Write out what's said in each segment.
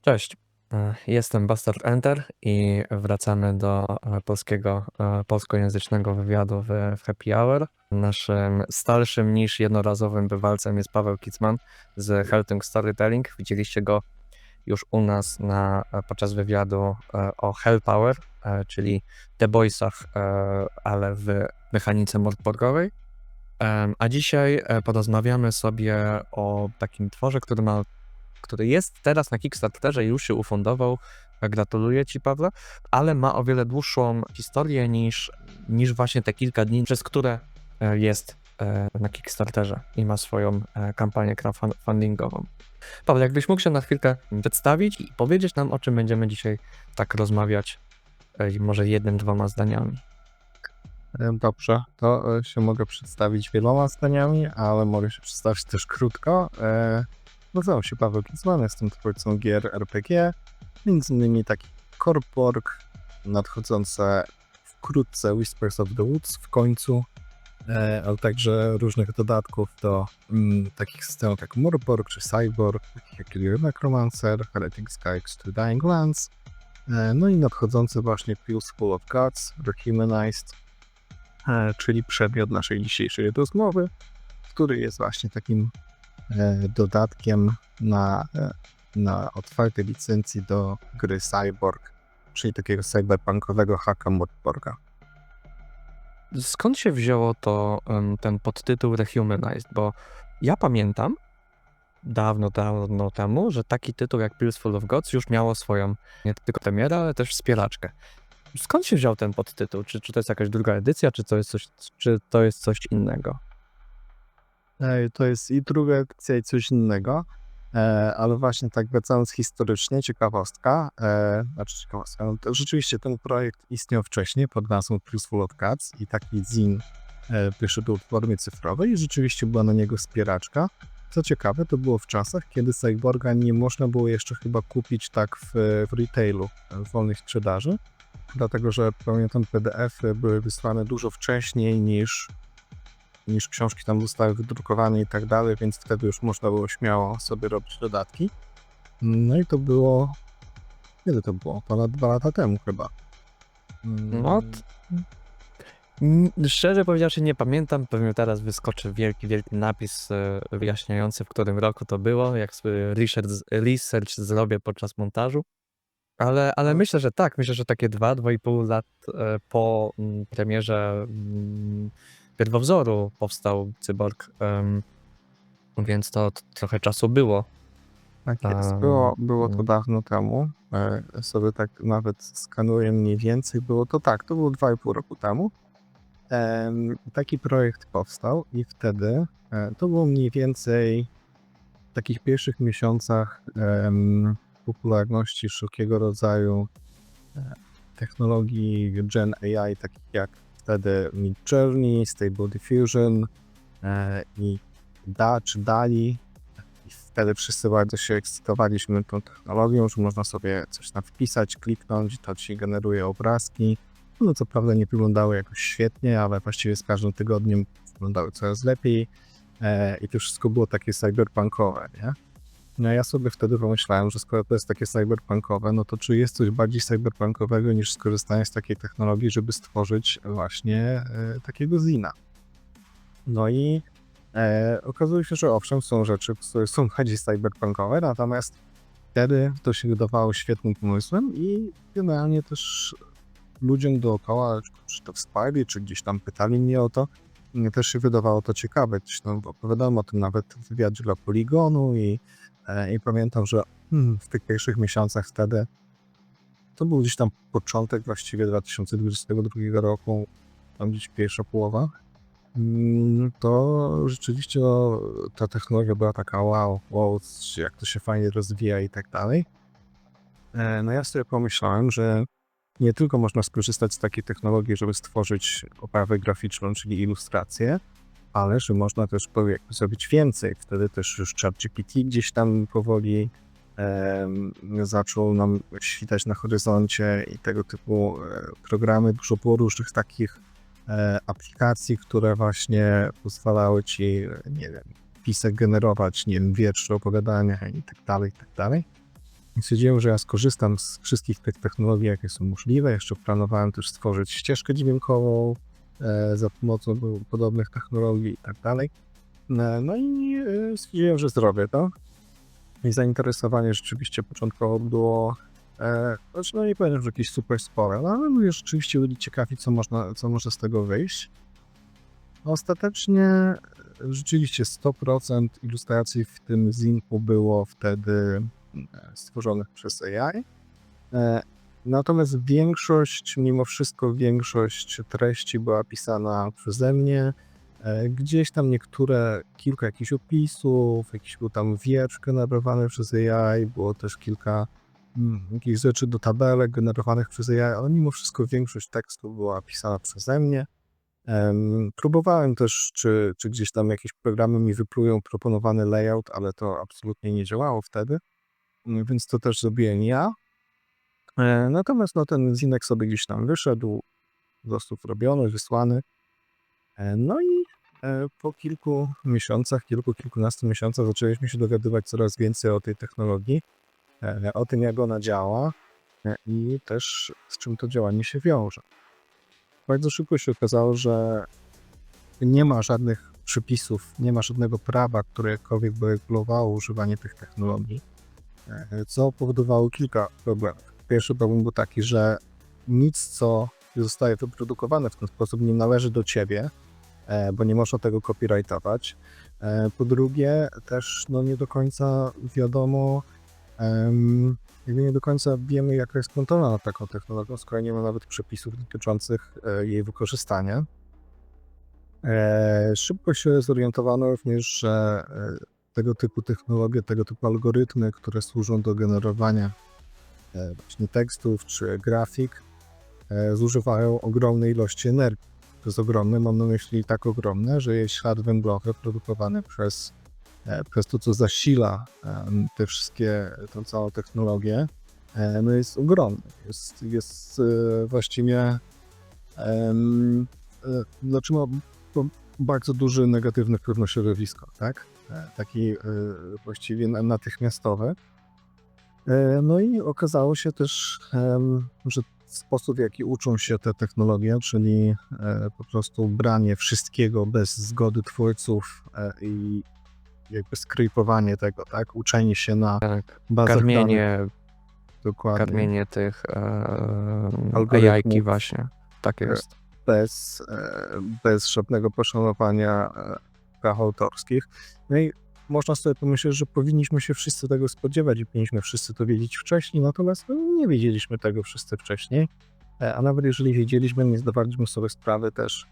Cześć, jestem Bastard Enter i wracamy do polskojęzycznego wywiadu w Happy Hour. Naszym starszym niż jednorazowym bywalcem jest Paweł Kicman z Helting Storytelling. Widzieliście go już u nas podczas wywiadu o Hellpower, czyli The Boysach, ale w mechanice mordborgowej. A dzisiaj porozmawiamy sobie o takim tworze, który jest teraz na Kickstarterze i już się ufundował. Gratuluję Ci, Pawle, ale ma o wiele dłuższą historię niż właśnie te kilka dni, przez które jest na Kickstarterze i ma swoją kampanię crowdfundingową. Paweł, jakbyś mógł się na chwilkę przedstawić i powiedzieć nam, o czym będziemy dzisiaj tak rozmawiać, może jednym, dwoma zdaniami. Dobrze, to się mogę przedstawić wieloma zdaniami, ale mogę się przedstawić też krótko. Nazywam się Paweł Kicman, jestem twórcą gier RPG, między innymi taki Corpborg, nadchodzące wkrótce Whispers of the Woods w końcu, ale także różnych dodatków do takich systemów jak Morborg czy Cyborg, takich jak Clear Necromancer, Heretic Skies to Dying Lands, no i nadchodzący właśnie Full of Gods, Rehumanized, czyli przedmiot naszej dzisiejszej rozmowy, który jest właśnie takim dodatkiem na otwartej licencji do gry Cyborg, czyli takiego cyberpunkowego hacka Mordborga. Skąd się wzięło ten podtytuł Rehumanized? Bo ja pamiętam dawno temu, że taki tytuł jak Full of Gods już miało swoją nie tylko premierę, ale też wspieraczkę. Skąd się wziął ten podtytuł? Czy to jest jakaś druga edycja, czy to jest coś innego? To jest i druga edycja, i coś innego, ale właśnie tak wracając historycznie, ciekawostka, no to rzeczywiście ten projekt istniał wcześniej pod nazwą Full of Gods i taki zin wyszedł w formie cyfrowej i rzeczywiście była na niego wspieraczka. Co ciekawe, to było w czasach, kiedy Cyborga nie można było jeszcze chyba kupić tak w retailu, w wolnej sprzedaży, dlatego że pamiętam, PDF-y były wysłane dużo wcześniej niż książki tam zostały wydrukowane i tak dalej, więc wtedy już można było śmiało sobie robić dodatki. No i to było... Kiedy to było? Ponad 2 lata temu chyba. No, szczerze powiedziawszy nie pamiętam, pewnie teraz wyskoczy wielki napis wyjaśniający, w którym roku to było, jak sobie research zrobię podczas montażu. Ale myślę, że tak. Myślę, że takie 2,5 lat po premierze pierwowzoru powstał Cyborg, więc to trochę czasu było. Tak jest. Było to dawno temu. Sobie tak nawet skanuję mniej więcej. Było to tak, to było 2,5 roku temu. Taki projekt powstał i wtedy to było mniej więcej w takich pierwszych miesiącach popularności wszelkiego rodzaju technologii Gen AI, takich jak wtedy Midjourney, Stable Diffusion i DALL-E. I wtedy wszyscy bardzo się ekscytowaliśmy tą technologią, że można sobie coś tam wpisać, kliknąć, to ci generuje obrazki. No co prawda nie wyglądały jakoś świetnie, ale właściwie z każdym tygodniem wyglądały coraz lepiej i to wszystko było takie cyberpunkowe, nie? No ja sobie wtedy pomyślałem, że skoro to jest takie cyberpunkowe, no to czy jest coś bardziej cyberpunkowego niż skorzystanie z takiej technologii, żeby stworzyć właśnie takiego zina. No i okazuje się, że owszem, są rzeczy, które są bardziej cyberpunkowe, natomiast wtedy to się wydawało świetnym pomysłem i generalnie też ludziom dookoła, czy to wsparli, czy gdzieś tam pytali mnie o to, też się wydawało to ciekawe. Opowiadałem o tym nawet w wywiadzie dla Polygonu i pamiętam, że w tych pierwszych miesiącach wtedy, to był gdzieś tam początek właściwie 2022 roku, tam gdzieś pierwsza połowa, to rzeczywiście ta technologia była taka wow, jak to się fajnie rozwija i tak dalej. No ja sobie pomyślałem, że nie tylko można skorzystać z takiej technologii, żeby stworzyć oprawę graficzną, czyli ilustrację, ale że można też zrobić więcej. Wtedy też już ChatGPT gdzieś tam powoli zaczął nam świtać na horyzoncie i tego typu programy. Dużo było różnych takich aplikacji, które właśnie pozwalały ci, nie wiem, pisek generować, nie wiem, wiersze, opowiadania i tak dalej, i tak dalej. Stwierdziłem, że ja skorzystam z wszystkich tych technologii, jakie są możliwe. Jeszcze planowałem też stworzyć ścieżkę dźwiękową za pomocą podobnych technologii i tak dalej. No i stwierdziłem, że zrobię to. I zainteresowanie rzeczywiście początkowo było, znaczy no nie powiem, że jakieś super spore, no ale ludzie rzeczywiście byli ciekawi, co może z tego wyjść. Ostatecznie rzeczywiście 100% ilustracji w tym zinku było wtedy stworzonych przez AI. Natomiast mimo wszystko większość treści była pisana przeze mnie. Gdzieś tam kilka jakichś opisów, jakiś był tam wiersz generowany przez AI, było też kilka jakichś rzeczy do tabelek generowanych przez AI, ale mimo wszystko większość tekstu była pisana przeze mnie. Próbowałem też, czy gdzieś tam jakieś programy mi wyplują proponowany layout, ale to absolutnie nie działało wtedy, więc to też zrobiłem ja. Natomiast no, ten zinek sobie gdzieś tam wyszedł, został zrobiony, wysłany. No i po kilku miesiącach, kilkunastu miesiącach zaczęliśmy się dowiadywać coraz więcej o tej technologii, o tym, jak ona działa i też z czym to działanie się wiąże. Bardzo szybko się okazało, że nie ma żadnych przepisów, nie ma żadnego prawa, które jakkolwiek by regulowało używanie tych technologii, co powodowało kilka problemów. Pierwszy problem był taki, że nic, co zostaje wyprodukowane w ten sposób, nie należy do ciebie, bo nie można tego copyrightować. Po drugie, też no, nie do końca wiadomo, nie do końca wiemy, jaka jest kontrola nad taką technologią, skoro nie ma nawet przepisów dotyczących jej wykorzystania. Szybko się zorientowano również, że tego typu technologie, tego typu algorytmy, które służą do generowania właśnie tekstów czy grafik, zużywają ogromnej ilości energii. To jest ogromne, mam na myśli tak ogromne, że jest ślad węglowy produkowany przez to, co zasila te wszystkie, tą całą technologię, no jest ogromny. Jest właściwie znaczy ma bardzo duży negatywny wpływ na środowisko, tak? Taki właściwie natychmiastowy. No i okazało się też, że sposób, w jaki uczą się te technologie, czyli po prostu branie wszystkiego bez zgody twórców i jakby skrypowanie tego, tak? Uczenie się na Tak, bazach danych. karmienie, Dokładnie. karmienie tych Algorytmów. AI-ki właśnie. Tak jest. Bez żadnego poszanowania praw autorskich. No i można sobie pomyśleć, że powinniśmy się wszyscy tego spodziewać i powinniśmy wszyscy to wiedzieć wcześniej, natomiast no, nie wiedzieliśmy tego wszyscy wcześniej, a nawet jeżeli wiedzieliśmy, nie zdawaliśmy sobie sprawy też,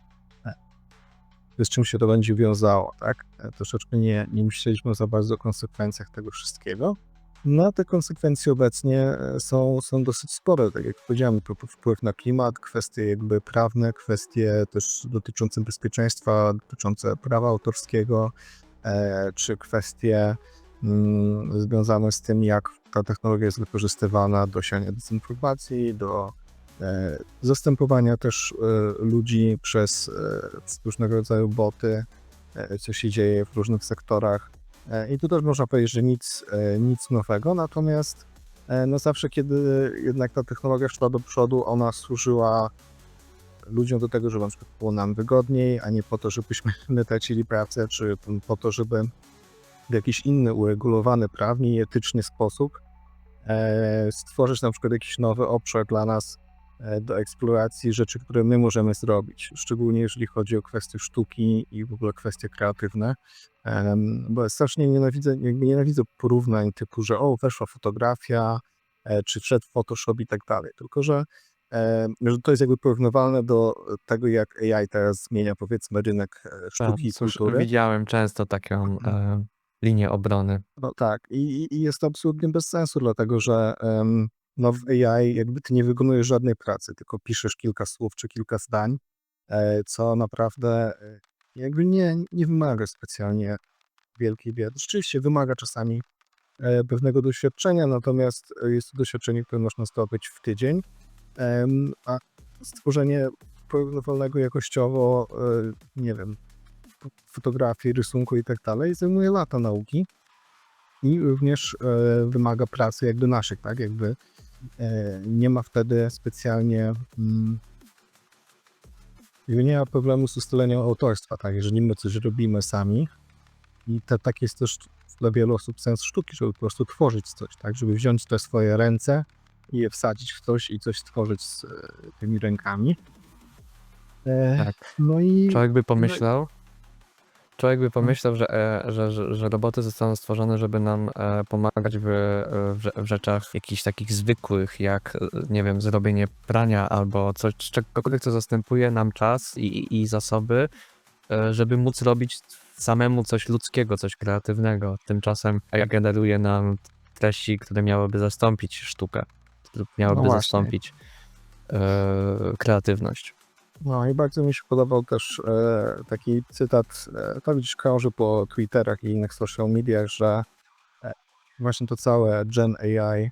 z czym się to będzie wiązało, tak? Troszeczkę nie myśleliśmy za bardzo o konsekwencjach tego wszystkiego. No, te konsekwencje obecnie są dosyć spore, tak jak powiedziałem, to wpływ na klimat, kwestie jakby prawne, kwestie też dotyczące bezpieczeństwa, dotyczące prawa autorskiego, czy kwestie związane z tym, jak ta technologia jest wykorzystywana do siania dezinformacji, do zastępowania też ludzi przez różnego rodzaju boty, co się dzieje w różnych sektorach. I tu też można powiedzieć, że nic nowego, natomiast no zawsze, kiedy jednak ta technologia szła do przodu, ona służyła ludziom do tego, żeby na przykład było nam wygodniej, a nie po to, żebyśmy tracili pracę, czy po to, żeby w jakiś inny, uregulowany prawnie i etycznie sposób stworzyć na przykład jakiś nowy obszar dla nas do eksploracji rzeczy, które my możemy zrobić, szczególnie jeżeli chodzi o kwestie sztuki i w ogóle kwestie kreatywne, bo strasznie nienawidzę porównań typu, że weszła fotografia, czy wszedł Photoshop i tak dalej, tylko że to jest jakby porównywalne do tego, jak AI teraz zmienia, powiedzmy, rynek sztuki i Cóż, kultury. widziałem często taką linię obrony. No tak, i jest to absolutnie bez sensu, dlatego że no w AI jakby ty nie wykonujesz żadnej pracy, tylko piszesz kilka słów czy kilka zdań, co naprawdę jakby nie wymaga specjalnie wielkiej wiedzy. Rzeczywiście wymaga czasami pewnego doświadczenia, natomiast jest to doświadczenie, które można zdobyć w tydzień, a stworzenie porównywalnego jakościowo, nie wiem, fotografii, rysunku i tak dalej zajmuje lata nauki. i również wymaga pracy jakby naszych, tak? Jakby nie ma wtedy specjalnie jakby nie ma problemu z ustaleniem autorstwa, tak? Jeżeli my coś robimy sami i tak jest też dla wielu osób sens sztuki, żeby po prostu tworzyć coś, tak? Żeby wziąć te swoje ręce i je wsadzić w coś i coś stworzyć z tymi rękami. Tak. No i Człowiek by pomyślał, że roboty zostaną stworzone, żeby nam pomagać w rzeczach jakichś takich zwykłych, jak, nie wiem, zrobienie prania albo coś, czegokolwiek, co zastępuje nam czas i zasoby, żeby móc robić samemu coś ludzkiego, coś kreatywnego. Tymczasem generuje nam treści, które miałyby zastąpić sztukę, lub no miałyby właśnie. zastąpić kreatywność. No i bardzo mi się podobał też taki cytat, to gdzieś krąży po Twitterach i innych social mediach, że właśnie to całe Gen AI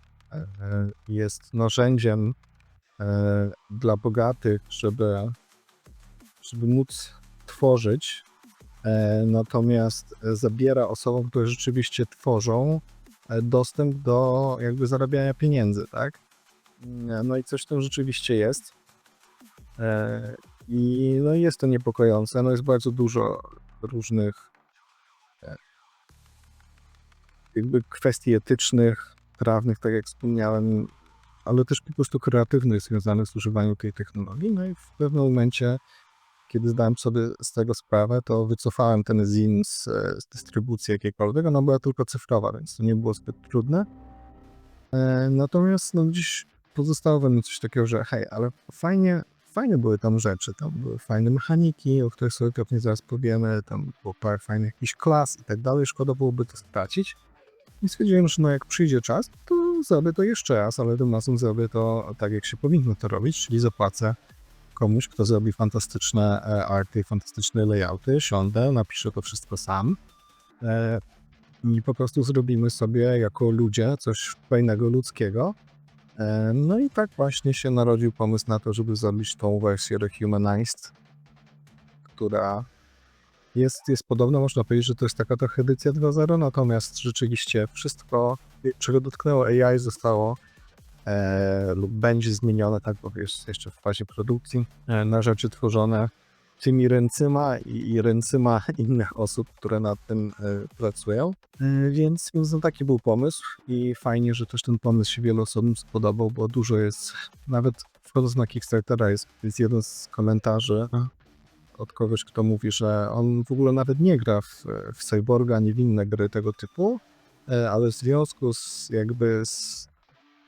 jest narzędziem dla bogatych, żeby móc tworzyć, natomiast zabiera osobom, które rzeczywiście tworzą, dostęp do jakby zarabiania pieniędzy, tak? No i coś w tym rzeczywiście jest. I no jest to niepokojące. No jest bardzo dużo różnych jakby kwestii etycznych, prawnych, tak jak wspomniałem, ale też po prostu kreatywnych związanych z używaniem tej technologii. No i w pewnym momencie, kiedy zdałem sobie z tego sprawę, to wycofałem ten zin z dystrybucji jakiejkolwiek. Ona była tylko cyfrowa, więc to nie było zbyt trudne. Natomiast no gdzieś pozostało we mnie coś takiego, że hej, ale fajne były tam rzeczy, tam były fajne mechaniki, o których sobie pewnie zaraz powiemy, tam było parę fajnych jakichś klas i tak dalej, szkoda byłoby to stracić. I stwierdziłem, że no jak przyjdzie czas, to zrobię to jeszcze raz, ale tym razem zrobię to tak, jak się powinno to robić, czyli zapłacę komuś, kto zrobi fantastyczne arty i fantastyczne layouty, siądę, napiszę to wszystko sam i po prostu zrobimy sobie jako ludzie coś fajnego, ludzkiego. No i tak właśnie się narodził pomysł na to, żeby zrobić tą wersję Rehumanized, która jest podobna, można powiedzieć, że to jest taka trochę edycja 2.0, natomiast rzeczywiście wszystko, czego dotknęło AI, zostało lub będzie zmienione, tak, bo jest jeszcze w fazie produkcji, na rzeczy tworzone tymi ręcyma i ręcyma innych osób, które nad tym pracują. Więc no, taki był pomysł i fajnie, że też ten pomysł się wielu osobom spodobał, bo dużo jest, nawet wchodząc na Kickstartera jest jeden z komentarzy od kogoś, kto mówi, że on w ogóle nawet nie gra w Cyborga ani w inne gry tego typu, ale w związku z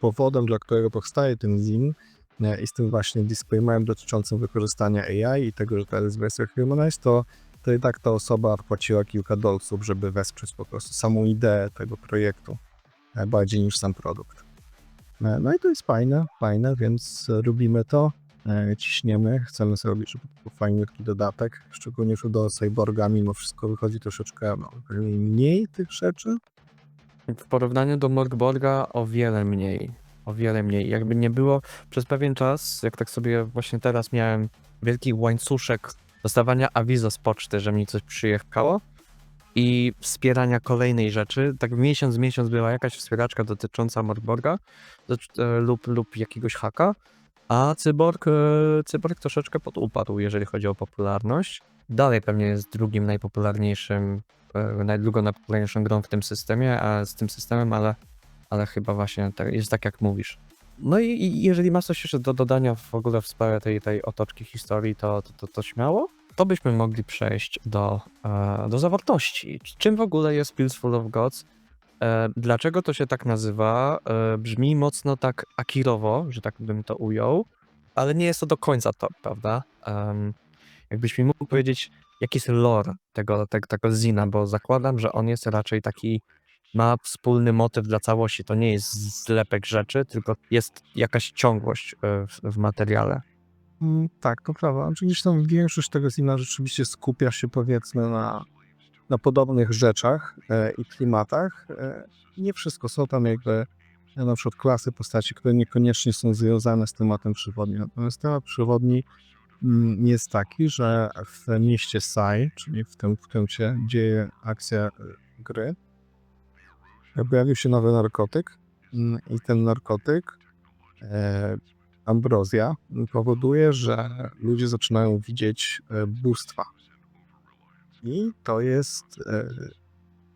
powodem, dla którego powstaje ten zin i z tym właśnie disclaimerem dotyczącym wykorzystania AI i tego, że to jest wersja Humanized, to i tak ta osoba płaciła kilka dolców, żeby wesprzeć po prostu samą ideę tego projektu bardziej niż sam produkt. No i to jest fajne, więc robimy to, ciśniemy, chcemy zrobić, żeby to był fajniutki dodatek, szczególnie, że do Cyborga mimo wszystko wychodzi troszeczkę mniej tych rzeczy. W porównaniu do Morgborga o wiele mniej. O wiele mniej. Jakby nie było przez pewien czas, jak tak sobie właśnie teraz miałem wielki łańcuszek dostawania awizo z poczty, że mi coś przyjechało i wspierania kolejnej rzeczy. Tak miesiąc w miesiąc była jakaś wspieraczka dotycząca Morgborga lub jakiegoś haka, a Cyborg troszeczkę podupadł, jeżeli chodzi o popularność. Dalej pewnie jest drugim najpopularniejszym, drugą najpopularniejszą grą w tym systemie, z tym systemem, ale chyba właśnie jest tak, jak mówisz. No i jeżeli masz coś jeszcze do dodania w ogóle w sprawie tej otoczki historii, to śmiało. To byśmy mogli przejść do zawartości. Czym w ogóle jest Pills Full of Gods? Dlaczego to się tak nazywa? Brzmi mocno tak akirowo, że tak bym to ujął, ale nie jest to do końca to, prawda? Jakbyś mi mógł powiedzieć, jaki jest lore tego zina, bo zakładam, że on jest raczej taki, ma wspólny motyw dla całości. To nie jest zlepek rzeczy, tylko jest jakaś ciągłość w materiale. Tak, to prawda. Oczywiście tam większość tego zina rzeczywiście skupia się powiedzmy na podobnych rzeczach i klimatach. Nie wszystko są tam jakby na przykład klasy postaci, które niekoniecznie są związane z tematem przewodnim. Natomiast temat przewodni jest taki, że w mieście Sai, czyli w tym, w którym się dzieje akcja gry, pojawił się nowy narkotyk i ten narkotyk, ambrozja, powoduje, że ludzie zaczynają widzieć bóstwa. I to jest,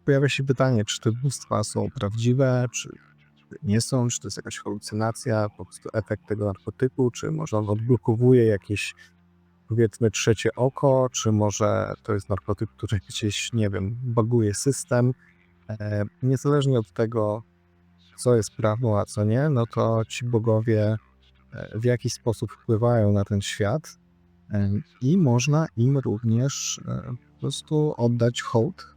pojawia się pytanie, czy te bóstwa są prawdziwe, czy nie są, czy to jest jakaś halucynacja, po prostu efekt tego narkotyku, czy może on odblokowuje jakieś, powiedzmy, trzecie oko, czy może to jest narkotyk, który gdzieś, nie wiem, baguje system. Niezależnie od tego, co jest prawdą, a co nie, no to ci bogowie w jakiś sposób wpływają na ten świat i można im również po prostu oddać hołd.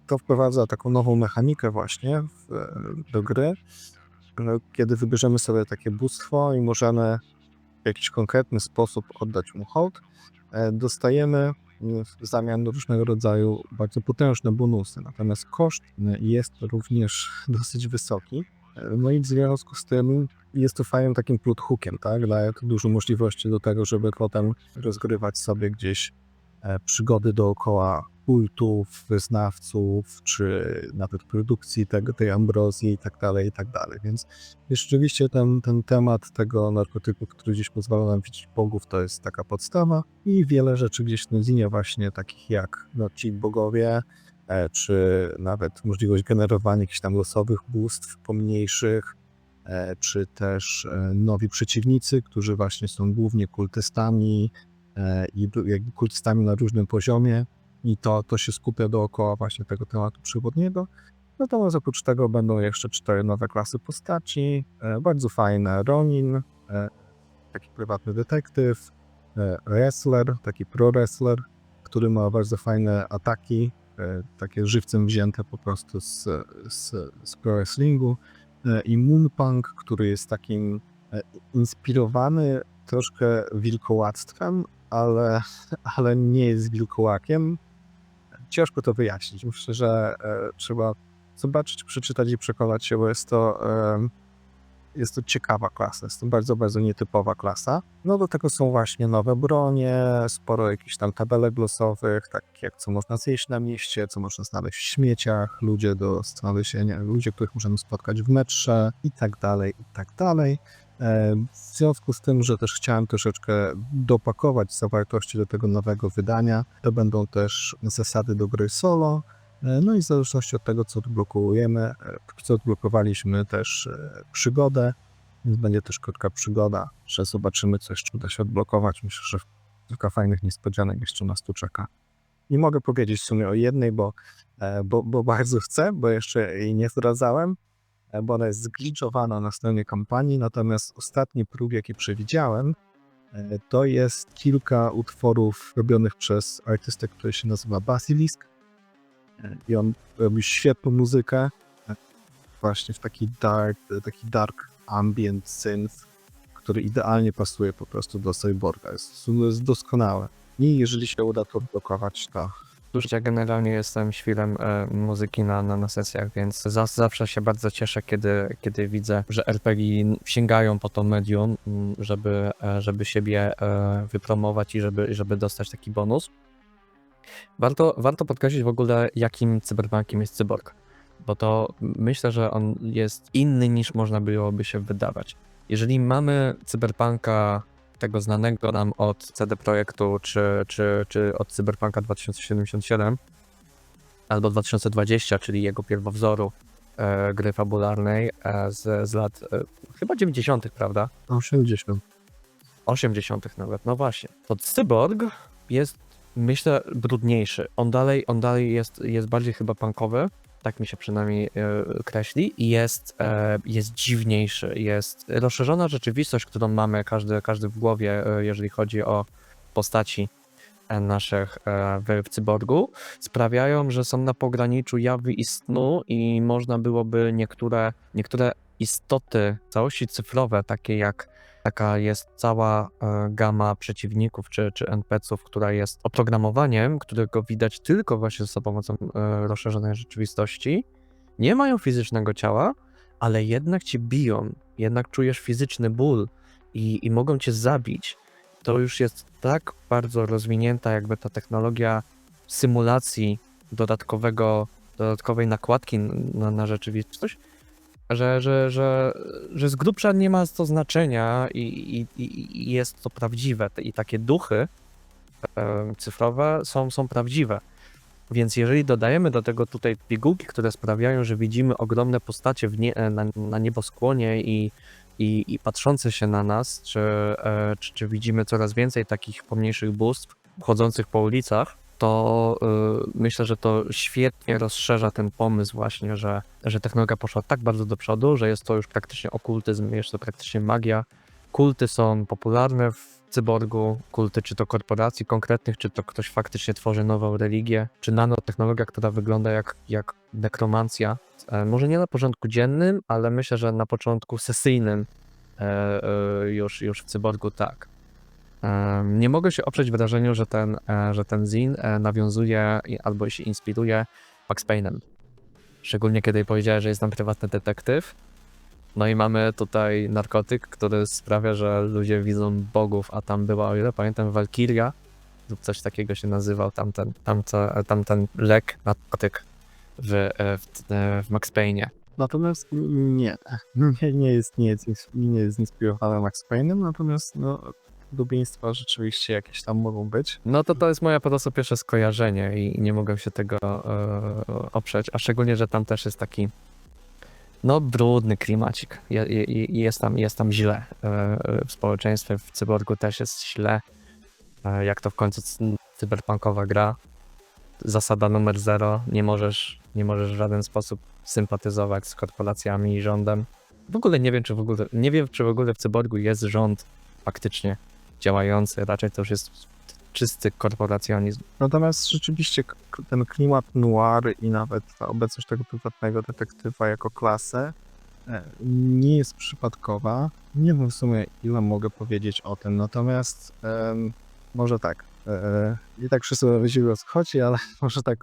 To wprowadza taką nową mechanikę właśnie do gry, kiedy wybierzemy sobie takie bóstwo i możemy w jakiś konkretny sposób oddać mu hołd, dostajemy w zamian różnego rodzaju bardzo potężne bonusy. Natomiast koszt jest również dosyć wysoki. No i w związku z tym jest to fajnym takim plot hookiem, tak? Daje to dużo możliwości do tego, żeby potem rozgrywać sobie gdzieś przygody dookoła kultów, wyznawców, czy nawet produkcji tej ambrozji i tak dalej, i tak dalej. Więc rzeczywiście ten temat tego narkotyku, który gdzieś pozwala nam widzieć bogów, to jest taka podstawa i wiele rzeczy gdzieś w tym zinie właśnie takich jak ci bogowie, czy nawet możliwość generowania jakichś tam losowych bóstw pomniejszych, czy też nowi przeciwnicy, którzy właśnie są głównie kultystami i jakby kultystami na różnym poziomie i to się skupia dookoła właśnie tego tematu przewodniego. Natomiast oprócz tego będą jeszcze 4 nowe klasy postaci, bardzo fajne. Ronin, taki prywatny detektyw, wrestler, taki pro-wrestler, który ma bardzo fajne ataki, takie żywcem wzięte po prostu z pro wrestlingu, i Moonpunk, który jest takim inspirowany troszkę wilkołactwem, ale nie jest wilkołakiem. Ciężko to wyjaśnić. Myślę, że trzeba zobaczyć, przeczytać i przekonać się, bo jest to ciekawa klasa, jest to bardzo, bardzo nietypowa klasa. No do tego są właśnie nowe bronie, sporo jakichś tam tabelek losowych, tak jak co można zjeść na mieście, co można znaleźć w śmieciach, ludzie do znalezienia, ludzie, których możemy spotkać w metrze i tak dalej, i tak dalej. W związku z tym, że też chciałem troszeczkę dopakować zawartości do tego nowego wydania, to będą też zasady do gry solo. No i w zależności od tego, co odblokujemy, póki co odblokowaliśmy też przygodę, więc będzie też krótka przygoda, że zobaczymy, co jeszcze uda się odblokować. Myślę, że kilka fajnych niespodzianek jeszcze nas tu czeka. Nie mogę powiedzieć w sumie o jednej, bo bardzo chcę, bo jeszcze jej nie zdradzałem, bo ona jest zgliczowana na stronie kampanii, natomiast ostatni próg, jaki przewidziałem, to jest kilka utworów robionych przez artystę, który się nazywa Basilisk. I on robi świetną muzykę, właśnie w taki dark ambient synth, który idealnie pasuje po prostu do Cyborga. Jest doskonałe. I jeżeli się uda to odblokować, to Cóż, ja generalnie jestem świrem muzyki na sesjach, więc zawsze się bardzo cieszę, kiedy widzę, że RPG sięgają po to medium, żeby siebie wypromować i żeby dostać taki bonus. Warto podkreślić w ogóle, jakim cyberpunkiem jest cyborg, bo to myślę, że on jest inny niż można byłoby się wydawać. Jeżeli mamy cyberpunka tego znanego nam od CD Projektu, czy od Cyberpunka 2077, albo 2020, czyli jego pierwowzoru gry fabularnej z lat chyba 90., prawda? 80. 80. nawet, no właśnie. To Cyborg jest, myślę, brudniejszy. On dalej jest bardziej chyba punkowy, tak mi się przynajmniej kreśli, i jest dziwniejszy. Jest rozszerzona rzeczywistość, którą mamy każdy w głowie, jeżeli chodzi o postaci naszych w Cyborgu, sprawiają, że są na pograniczu jawy i snu i można byłoby niektóre istoty, całości cyfrowe, takie jak taka jest cała gama przeciwników czy NPC-ów, która jest oprogramowaniem, którego widać tylko właśnie za pomocą rozszerzonej rzeczywistości. Nie mają fizycznego ciała, ale jednak cię biją, jednak czujesz fizyczny ból i mogą cię zabić. To już jest tak bardzo rozwinięta jakby ta technologia symulacji dodatkowego dodatkowej nakładki na rzeczywistość, że z grubsza nie ma to znaczenia i jest to prawdziwe. I takie duchy cyfrowe są prawdziwe. Więc jeżeli dodajemy do tego tutaj pigułki, które sprawiają, że widzimy ogromne postacie na nieboskłonie i patrzące się na nas, czy widzimy coraz więcej takich pomniejszych bóstw chodzących po ulicach, to myślę, że to świetnie rozszerza ten pomysł właśnie, że technologia poszła tak bardzo do przodu, że jest to już praktycznie okultyzm, jest to praktycznie magia. Kulty są popularne w cyborgu, kulty czy to korporacji konkretnych, czy to ktoś faktycznie tworzy nową religię, czy nanotechnologia, która wygląda jak nekromancja. Może nie na porządku dziennym, ale myślę, że na początku sesyjnym już w cyborgu tak. Nie mogę się oprzeć wrażeniu, że ten zin nawiązuje albo się inspiruje Max Payne'em. Szczególnie kiedy powiedziałeś, że jest tam prywatny detektyw. No i mamy tutaj narkotyk, który sprawia, że ludzie widzą bogów, a tam była, o ile pamiętam, Walkiria lub coś takiego się nazywał tamten lek, narkotyk w Max Payne'ie. Natomiast nie jest inspirowane Max Payne'em, natomiast podobieństwa rzeczywiście jakieś tam mogą być. No to jest moje po prostu pierwsze skojarzenie i nie mogę się tego oprzeć, a szczególnie, że tam też jest taki brudny klimacik. Jest tam źle. W społeczeństwie, w cyborgu też jest źle. Jak to w końcu cyberpunkowa gra. Zasada numer 0. Nie możesz w żaden sposób sympatyzować z korporacjami i rządem. W ogóle nie wiem, czy w ogóle w cyborgu jest rząd faktycznie działający. Raczej to już jest czysty korporacjonizm. Natomiast rzeczywiście ten klimat noir i nawet ta obecność tego prywatnego detektywa jako klasę nie jest przypadkowa. Nie wiem w sumie, ile mogę powiedzieć o tym, natomiast może tak. I tak wszyscy wiedzieli, o co chodzi, ale może tak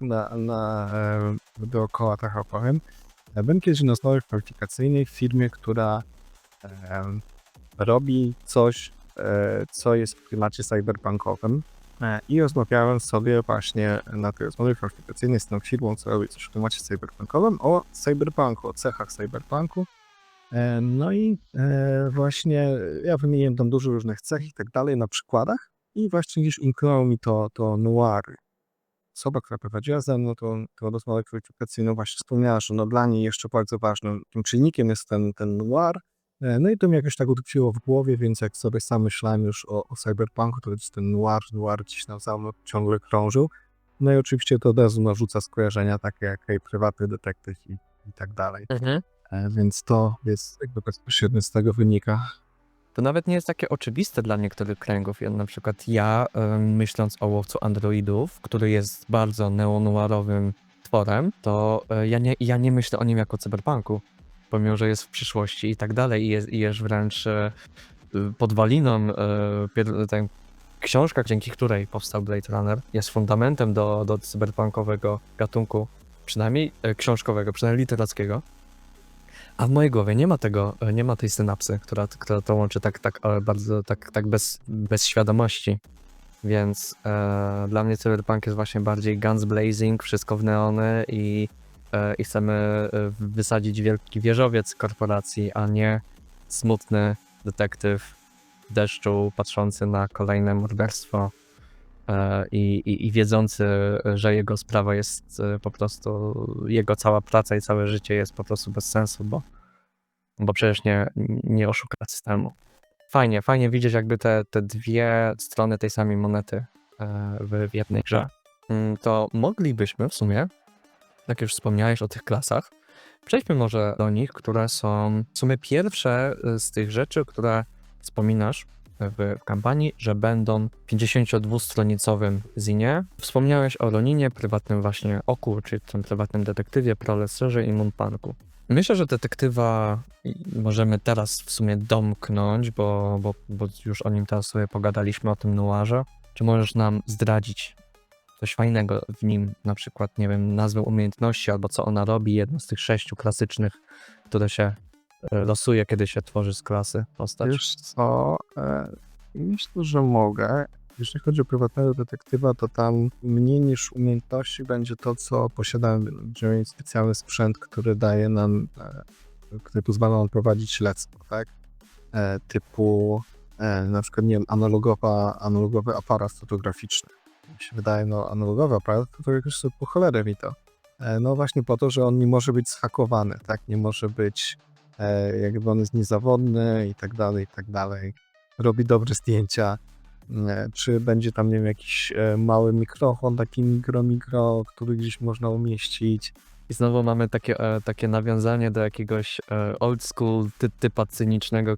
dookoła trochę opowiem. Byłem kiedyś na rozmowie kwalifikacyjnej w firmie, która robi coś, co jest w klimacie cyberpunkowym. I rozmawiałem sobie właśnie na tej rozmowie kwalifikacyjnej z tą firmą, co robi coś w klimacie cyberpunkowym, o cyberpunku, o cechach cyberpunku. No i właśnie ja wymieniłem tam dużo różnych cech i tak dalej na przykładach i właśnie gdzieś umknęło mi to noir. Osoba, która prowadziła ze mną tą rozmowę kwalifikacyjną, właśnie wspomniała, że dla niej jeszcze bardzo ważnym tym czynnikiem jest ten noir. No i to mi jakoś tak utkwiło w głowie, więc jak sobie sam myślałem już o cyberpunku, to jest ten noir gdzieś tam ciągle krążył. No i oczywiście to od razu narzuca skojarzenia takie jak prywatny detektyw i tak dalej. Więc to jest jakby bezpośrednio z tego wynika. To nawet nie jest takie oczywiste dla niektórych kręgów. Na przykład myśląc o Łowcu Androidów, który jest bardzo neonuarowym tworem, to ja nie myślę o nim jako cyberpunku, pomimo że jest w przyszłości i tak dalej i jest wręcz podwaliną, książka, dzięki której powstał Blade Runner, jest fundamentem do cyberpunkowego gatunku, przynajmniej książkowego, przynajmniej literackiego. A w mojej głowie nie ma tej synapsy, która to łączy tak bardzo, tak bez świadomości. Więc dla mnie cyberpunk jest właśnie bardziej guns blazing, wszystko w neony i chcemy wysadzić wielki wieżowiec korporacji, a nie smutny detektyw w deszczu patrzący na kolejne morderstwo i wiedzący, że jego sprawa jest po prostu, jego cała praca i całe życie jest po prostu bez sensu, bo przecież nie oszuka systemu. Fajnie widzieć jakby te dwie strony tej samej monety w jednej grze. To moglibyśmy w sumie, jak już wspomniałeś o tych klasach, przejdźmy może do nich, które są w sumie pierwsze z tych rzeczy, które wspominasz w kampanii, że będą w 52-stronicowym zinie. Wspomniałeś o Roninie, prywatnym właśnie oku, czyli tym prywatnym detektywie, proleserze i Moonpunku. Myślę, że detektywa możemy teraz w sumie domknąć, bo już o nim teraz sobie pogadaliśmy, o tym noirze. Czy możesz nam zdradzić coś fajnego w nim, na przykład, nie wiem, nazwę umiejętności albo co ona robi, jedno z tych 6 klasycznych, które się losuje, kiedy się tworzy z klasy postać? Wiesz co, myślę, że mogę. Jeśli chodzi o prywatnego detektywa, to tam mniej niż umiejętności będzie to, co posiadamy. Będziemy mieć specjalny sprzęt, który daje nam, który pozwala nam prowadzić śledztwo, tak? Typu na przykład, nie wiem, analogowy aparat fotograficzny. Mi się wydaje, no analogowy aparat fotograficzny, po cholerę mi to. No właśnie po to, że on nie może być zhakowany, tak? Nie może być, jakby on jest niezawodny i tak dalej, i tak dalej. Robi dobre zdjęcia. Czy będzie tam, nie wiem, jakiś mały mikrofon, taki mikro, który gdzieś można umieścić. I znowu mamy takie nawiązanie do jakiegoś old school typa cynicznego,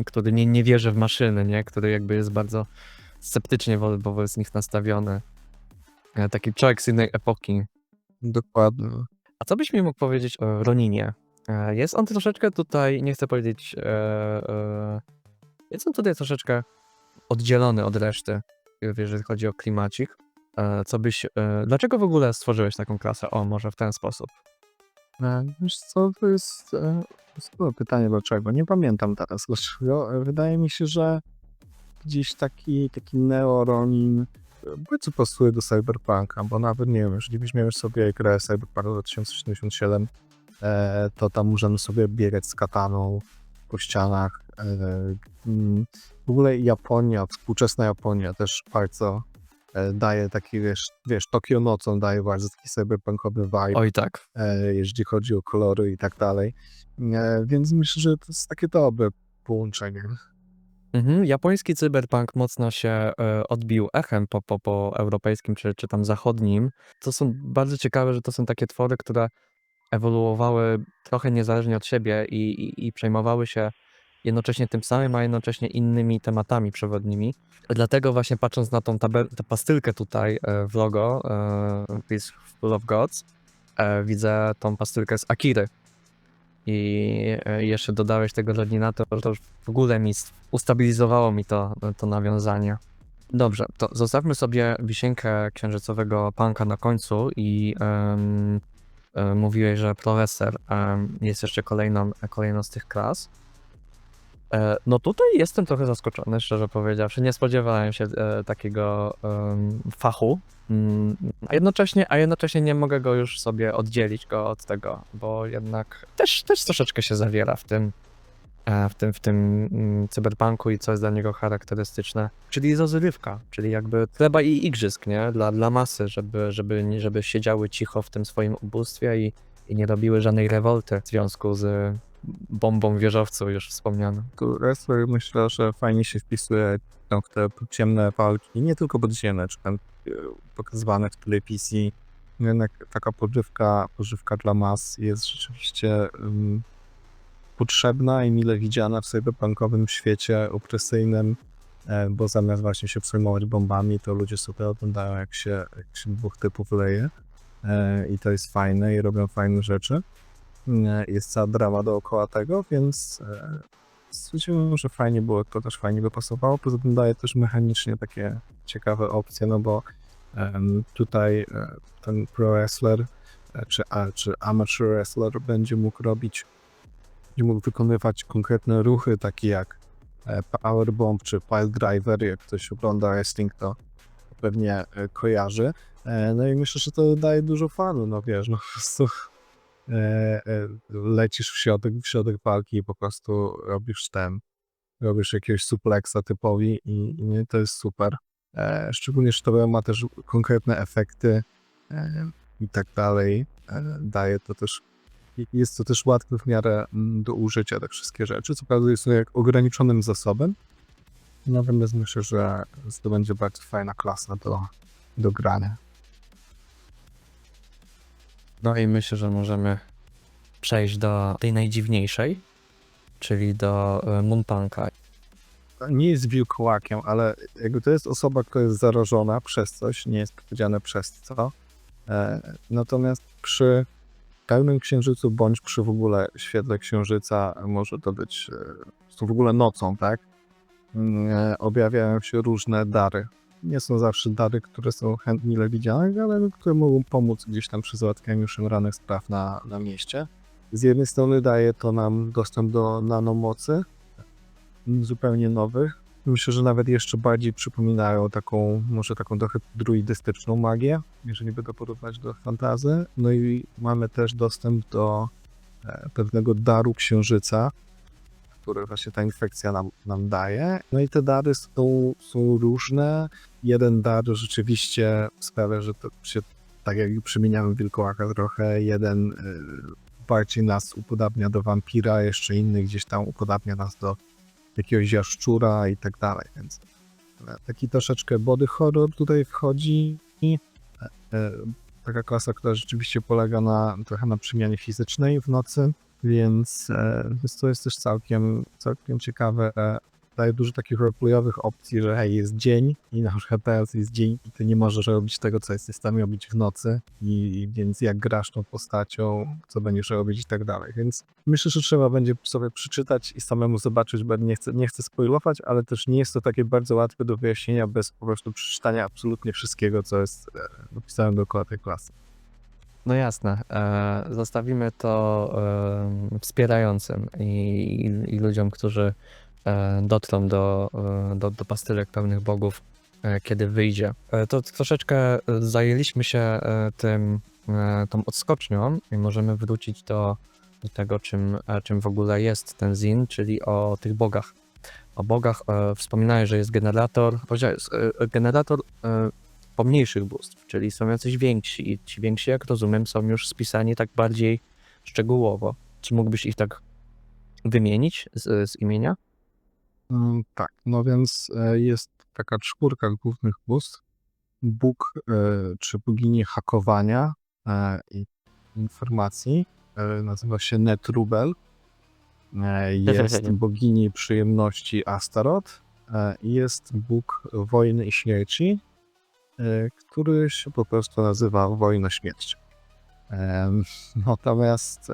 który nie wierzy w maszyny, nie? Który jakby jest bardzo sceptycznie wobec nich nastawiony. Taki człowiek z innej epoki. Dokładnie. A co byś mi mógł powiedzieć o Roninie? Jest on troszeczkę tutaj, nie chcę powiedzieć, jest on tutaj troszeczkę oddzielony od reszty, jeżeli chodzi o klimacik. Dlaczego w ogóle stworzyłeś taką klasę? O, może w ten sposób. Wiesz co, to jest pytanie dlaczego. Nie pamiętam teraz dlaczego. Wydaje mi się, że gdzieś taki neo-Ronin bardzo pasuje do Cyberpunka, bo nawet, nie wiem, jeżeli weźmiemy sobie grę Cyberpunk 2077, to tam możemy sobie biegać z kataną po ścianach. W ogóle Japonia, współczesna Japonia też bardzo daje taki, wiesz, Tokio nocą daje bardzo taki cyberpunkowy vibe, Oj tak. jeżeli chodzi o kolory i tak dalej. Więc myślę, że to jest takie dobre połączenie. Japoński cyberpunk mocno się odbił echem po europejskim czy tam zachodnim. To są bardzo ciekawe, że to są takie twory, które ewoluowały trochę niezależnie od siebie i przejmowały się jednocześnie tym samym, a jednocześnie innymi tematami przewodnimi. Dlatego właśnie patrząc na tą tę pastylkę tutaj w logo Peaceful of Gods, widzę tą pastylkę z Akiry. I jeszcze dodałeś tego Ronina, to już w ogóle ustabilizowało mi to nawiązanie. Dobrze, to zostawmy sobie wisienkę księżycowego punka na końcu i mówiłeś, że profesor jest jeszcze kolejną z tych klas. No tutaj jestem trochę zaskoczony, szczerze powiedziawszy. Nie spodziewałem się takiego fachu, a jednocześnie nie mogę go już sobie oddzielić od tego, bo jednak też troszeczkę się zawiera w tym cyberpunku i co jest dla niego charakterystyczne, czyli rozrywka, czyli jakby chleba i igrzysk, nie? Dla masy, żeby siedziały cicho w tym swoim ubóstwie i nie robiły żadnej rewolty w związku z bombą wieżowców już wspomnianą. Tu wrestler myślę, że fajnie się wpisuje w te podziemne walki, nie tylko podziemne, czy tam pokazywane w telewizji. Jednak taka pożywka dla mas jest rzeczywiście potrzebna i mile widziana w cyberpunkowym świecie opresyjnym, bo zamiast właśnie się przejmować bombami, to ludzie sobie oglądają, jak się dwóch typów leje i to jest fajne i robią fajne rzeczy. Jest cała drama dookoła tego, więc stwierdziłem, że fajnie było, to też fajnie by pasowało. Poza tym daje też mechanicznie takie ciekawe opcje, no bo tutaj ten pro wrestler czy amateur wrestler będzie mógł wykonywać konkretne ruchy, takie jak powerbomb czy pile driver. Jak ktoś ogląda wrestling, to pewnie kojarzy. No i myślę, że to daje dużo fanu, no wiesz, no po prostu lecisz w środek walki i po prostu robisz jakiegoś suplexa typowi i to jest super. Szczególnie, że to ma też konkretne efekty i tak dalej. Daje to też, jest to też łatwe w miarę do użycia, te wszystkie rzeczy. Co prawda jest to jak ograniczonym zasobem, natomiast myślę, że to będzie bardzo fajna klasa do grania. No i myślę, że możemy przejść do tej najdziwniejszej, czyli do Moonpunka. Nie jest wilkołakiem, ale jakby to jest osoba, która jest zarażona przez coś, nie jest powiedziane przez co. Natomiast przy pełnym księżycu, bądź przy w ogóle świetle księżyca, może to być w ogóle nocą, tak? Objawiają się różne dary. Nie są zawsze dary, które są mile widziane, ale które mogą pomóc gdzieś tam przy załatwianiu szemranych spraw na mieście. Z jednej strony daje to nam dostęp do nanomocy, zupełnie nowych, Myślę, że nawet jeszcze bardziej przypominają taką, może taką trochę druidystyczną magię, jeżeli by to porównać do fantasy. No i mamy też dostęp do pewnego daru księżyca, który właśnie ta infekcja nam daje. No i te dary są różne. Jeden dar rzeczywiście sprawia, że to się, tak jak przemieniamy wilkołaka trochę, jeden bardziej nas upodabnia do wampira, jeszcze inny gdzieś tam upodabnia nas do jakiegoś jaszczura i tak dalej, więc taki troszeczkę body horror tutaj wchodzi i taka klasa, która rzeczywiście polega trochę na przemianie fizycznej w nocy, więc to jest też całkiem ciekawe. Daje dużo takich roleplayowych opcji, że hej, jest dzień i na przykład teraz jest dzień i ty nie możesz robić tego, co jesteś w stanie robić w nocy i więc jak grasz tą postacią, co będziesz robić i tak dalej, więc myślę, że trzeba będzie sobie przeczytać i samemu zobaczyć, bo nie chcę spoilować, ale też nie jest to takie bardzo łatwe do wyjaśnienia bez po prostu przeczytania absolutnie wszystkiego, co jest napisane dookoła tej klasy. No jasne, zostawimy to wspierającym i ludziom, którzy dotrą do pastylek pełnych bogów, kiedy wyjdzie. To troszeczkę zajęliśmy się tą odskocznią i możemy wrócić do tego, czym w ogóle jest ten Zin, czyli o tych bogach. O bogach wspominałeś, że jest generator, powiedziałeś, generator pomniejszych bóstw, czyli są jacyś więksi i ci więksi, jak rozumiem, są już spisani tak bardziej szczegółowo. Czy mógłbyś ich tak wymienić z imienia? Tak, no więc jest taka 4 głównych bóstw. Bóg czy bogini hakowania i informacji nazywa się Netrubel. Jest bogini przyjemności Astaroth i jest Bóg wojny i śmierci, który się po prostu nazywa Wojna Śmierci. Natomiast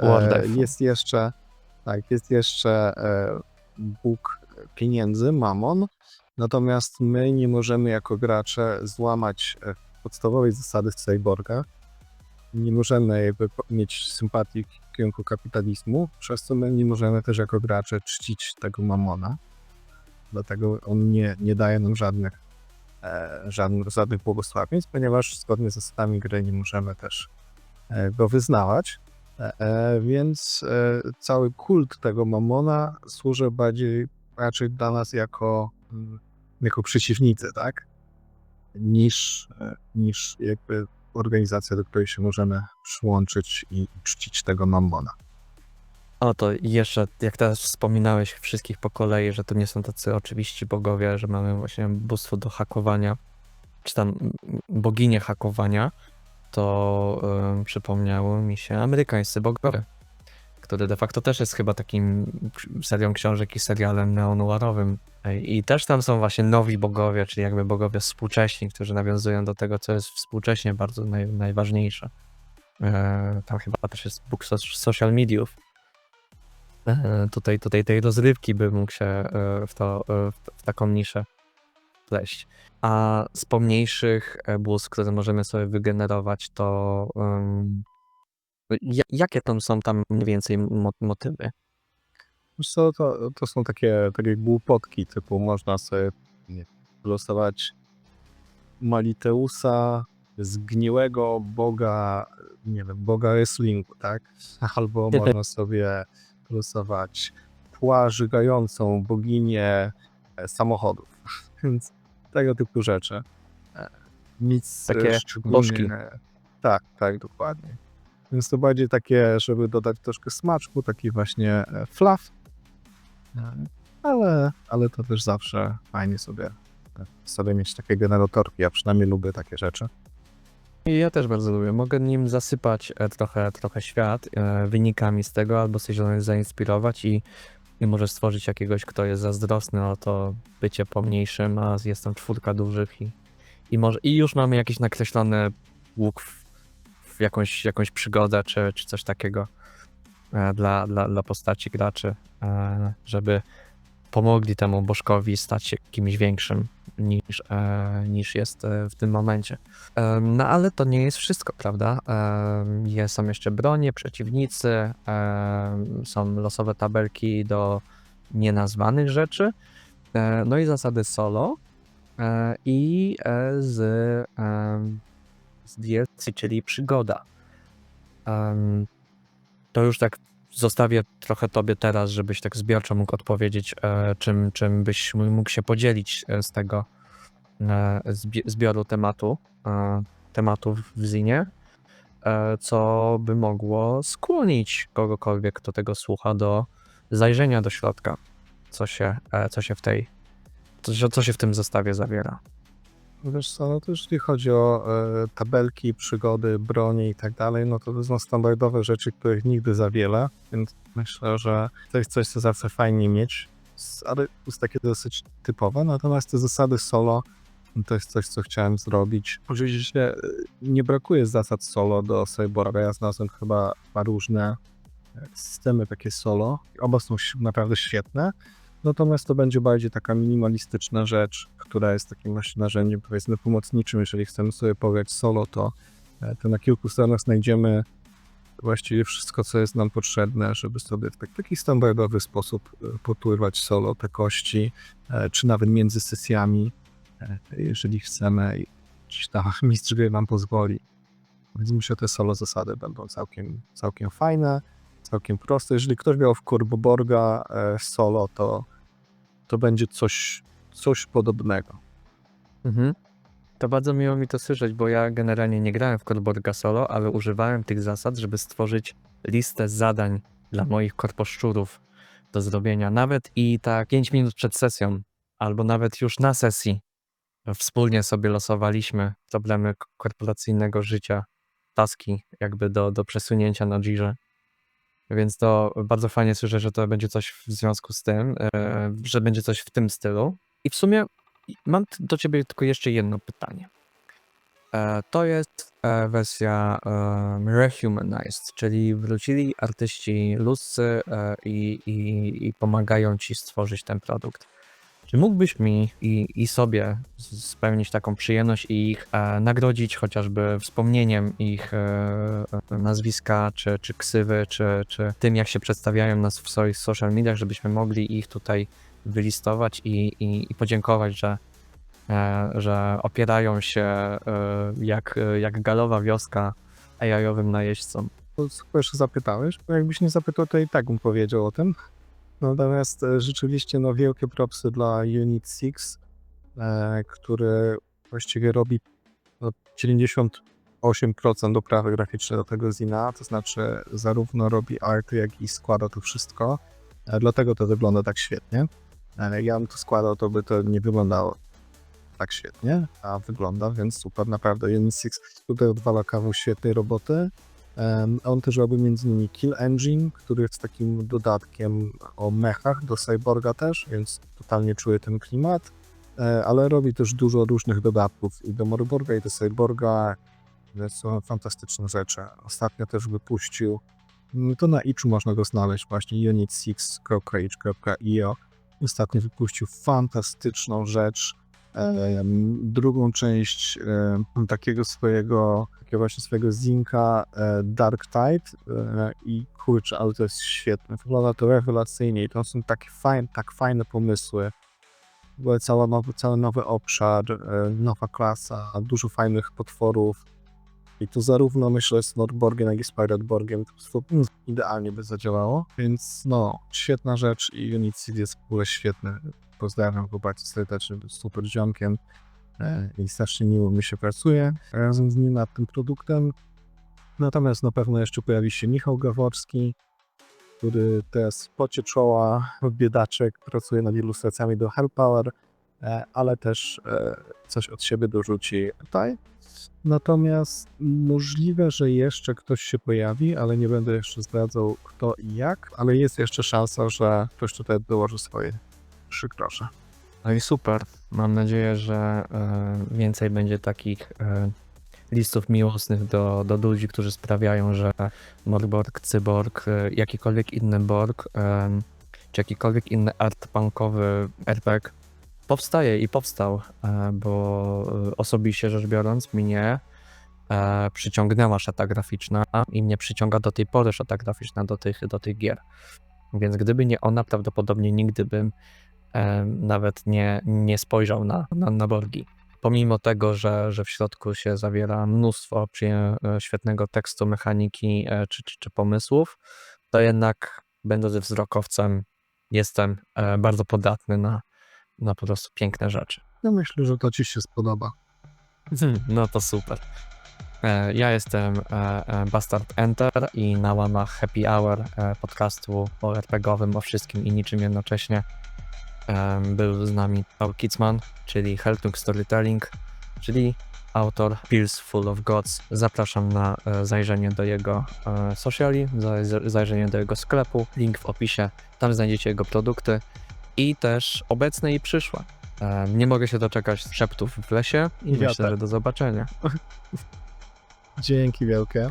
jest jeszcze Bóg pieniędzy, Mammon, natomiast my nie możemy jako gracze złamać podstawowej zasady cyborga. Nie możemy jakby mieć sympatii w kierunku kapitalizmu, przez co my nie możemy też jako gracze czcić tego Mammona. Dlatego on nie daje nam żadnych błogosławieństw, ponieważ zgodnie z zasadami gry nie możemy też go wyznawać. Więc cały kult tego Mammona służy raczej dla nas jako przeciwnicy, tak? Niż jakby organizacja, do której się możemy przyłączyć i czcić tego Mammona. O, to jeszcze, jak teraz wspominałeś wszystkich po kolei, że to nie są tacy oczywiści bogowie, że mamy właśnie bóstwo do hakowania, czy tam boginię hakowania, to przypomniało mi się amerykańscy bogowie, który de facto też jest chyba takim serią książek i serialem neonuarowym. I też tam są właśnie nowi bogowie, czyli jakby bogowie współcześni, którzy nawiązują do tego, co jest współcześnie bardzo najważniejsze. Tam chyba też jest Bóg social mediów. Tutaj tej rozrywki by mógł się w taką niszę pleść. A z pomniejszych bóstw, które możemy sobie wygenerować, to jakie są tam mniej więcej motywy? Wiesz co, to są takie głupotki, typu można sobie losować Maliteusa, zgniłego boga, nie wiem, boga wrestlingu, tak? Albo można sobie losować pła żygającą boginię samochodów, więc tego typu rzeczy. Nic Takie szczególnie... bożki. Tak, dokładnie. Więc to bardziej takie, żeby dodać troszkę smaczku, taki właśnie fluff, ale to też zawsze fajnie sobie mieć takie generatorki, ja przynajmniej lubię takie rzeczy. I ja też bardzo lubię. Mogę nim zasypać trochę świat wynikami z tego, albo się zainspirować i może stworzyć jakiegoś, kto jest zazdrosny o to bycie pomniejszym, a jest tam 4 dużych i już mamy jakiś nakreślony łuk w jakąś przygodę, czy coś takiego dla postaci graczy, żeby pomogli temu bożkowi stać się kimś większym niż jest w tym momencie. No ale to nie jest wszystko, prawda? Są jeszcze bronie, przeciwnicy, są losowe tabelki do nienazwanych rzeczy No i zasady solo i z DLC, czyli przygoda. To już tak zostawię trochę tobie teraz, żebyś tak zbiorczo mógł odpowiedzieć, czym byś mógł się podzielić z tego zbioru tematów w Zinie, co by mogło skłonić kogokolwiek, kto tego słucha, do zajrzenia do środka, co się w tym zestawie zawiera. Wiesz co, no to jeżeli chodzi o tabelki, przygody, bronie i tak dalej, no to są standardowe rzeczy, których nigdy za wiele, więc myślę, że to jest coś, co zawsze fajnie mieć, ale to jest takie dosyć typowe, natomiast te zasady solo to jest coś, co chciałem zrobić. Oczywiście nie brakuje zasad solo do Cyborga, ja znalazłem chyba różne systemy takie solo, oba są naprawdę świetne. Natomiast to będzie bardziej taka minimalistyczna rzecz, która jest takim właśnie narzędziem, powiedzmy, pomocniczym. Jeżeli chcemy sobie pograć solo, to na kilku stronach znajdziemy właściwie wszystko, co jest nam potrzebne, żeby sobie w taki standardowy sposób popływać solo te kości, czy nawet między sesjami, jeżeli chcemy i gdzieś tam mistrz gry nam pozwoli. Więc myślę, że te solo zasady będą całkiem fajne, całkiem proste. Jeżeli ktoś miał w Kurboborga solo, to będzie coś podobnego. To bardzo miło mi to słyszeć, bo ja generalnie nie grałem w Korborga solo, ale używałem tych zasad, żeby stworzyć listę zadań dla moich korposzczurów do zrobienia. Nawet i tak 5 minut przed sesją, albo nawet już na sesji wspólnie sobie losowaliśmy problemy korporacyjnego życia, taski jakby do przesunięcia na Jirze. Więc to bardzo fajnie słyszę, że to będzie coś w związku z tym, że będzie coś w tym stylu. I w sumie mam do ciebie tylko jeszcze jedno pytanie. To jest wersja Rehumanized, czyli wrócili artyści ludzcy i pomagają ci stworzyć ten produkt. Czy mógłbyś mi i sobie spełnić taką przyjemność i ich nagrodzić chociażby wspomnieniem ich nazwiska, czy ksywy, czy tym, jak się przedstawiają nas w swoich social mediach, żebyśmy mogli ich tutaj wylistować i podziękować, że opierają się jak galowa wioska AI-owym najeźdźcom. To super, że zapytałeś, bo jakbyś nie zapytał, to i tak bym powiedział o tym. Natomiast rzeczywiście wielkie propsy dla Unit 6, który właściwie robi 98% oprawy graficznej do tego zina, to znaczy zarówno robi arty, jak i składa to wszystko. Dlatego to wygląda tak świetnie. Ja bym to składał, to by to nie wyglądało tak świetnie, a wygląda, więc super, naprawdę. Unit 6 tutaj odwala kawał świetnej roboty. On też robi m.in. Kill Engine, który jest takim dodatkiem o mechach do Cyborga też, więc totalnie czuję ten klimat, ale robi też dużo różnych dodatków i do Morborga, i do Cyborga, więc są fantastyczne rzeczy. Ostatnio też wypuścił, to na itchu można go znaleźć właśnie, unit6.itch.io. Ostatnio wypuścił fantastyczną rzecz, drugą część takiego właśnie swojego zinka Dark Tide i kurczę, ale to jest świetne. Wygląda to rewelacyjnie i to są tak fajne pomysły. Były cały nowy obszar, nowa klasa, dużo fajnych potworów. I to zarówno myślę z Nordborgiem, jak i z Piratborgiem to idealnie by zadziałało. Więc świetna rzecz i Unit 6 jest w ogóle świetny. Pozdrawiam go bardzo serdecznie, super ziomkiem i strasznie miło mi się pracuje razem z nim nad tym produktem. Natomiast na pewno jeszcze pojawi się Michał Gaworski, który teraz w pocie czoła, biedaczek, pracuje nad ilustracjami do Hellpower, ale też coś od siebie dorzuci tutaj. Natomiast możliwe, że jeszcze ktoś się pojawi, ale nie będę jeszcze zdradzał kto i jak, ale jest jeszcze szansa, że ktoś tutaj dołoży swoje 3 grosze. No i super. Mam nadzieję, że więcej będzie takich listów miłosnych do ludzi, którzy sprawiają, że Morborg, Cyborg, jakikolwiek inny Borg, czy jakikolwiek inny art-punkowy RPG powstaje i powstał, bo osobiście rzecz biorąc mnie przyciągnęła szata graficzna i mnie przyciąga do tej pory szata graficzna do tych gier. Więc gdyby nie ona, prawdopodobnie nigdy bym nawet nie spojrzał na borgi. Pomimo tego, że w środku się zawiera mnóstwo świetnego tekstu, mechaniki czy pomysłów, to jednak będąc wzrokowcem jestem bardzo podatny na po prostu piękne rzeczy. No myślę, że to ci się spodoba. No to super. Ja jestem Bastard Enter i na łamach Happy Hour podcastu o RPGowym, o wszystkim i niczym jednocześnie był z nami Paweł Kitzman, czyli Heltung Storytelling, czyli autor Pills Full of Gods. Zapraszam na zajrzenie do jego sociali, zajrzenie do jego sklepu, link w opisie, tam znajdziecie jego produkty i też obecne i przyszłe. Nie mogę się doczekać szeptów w lesie i Ja myślę, też. że do zobaczenia. Dzięki wielkie.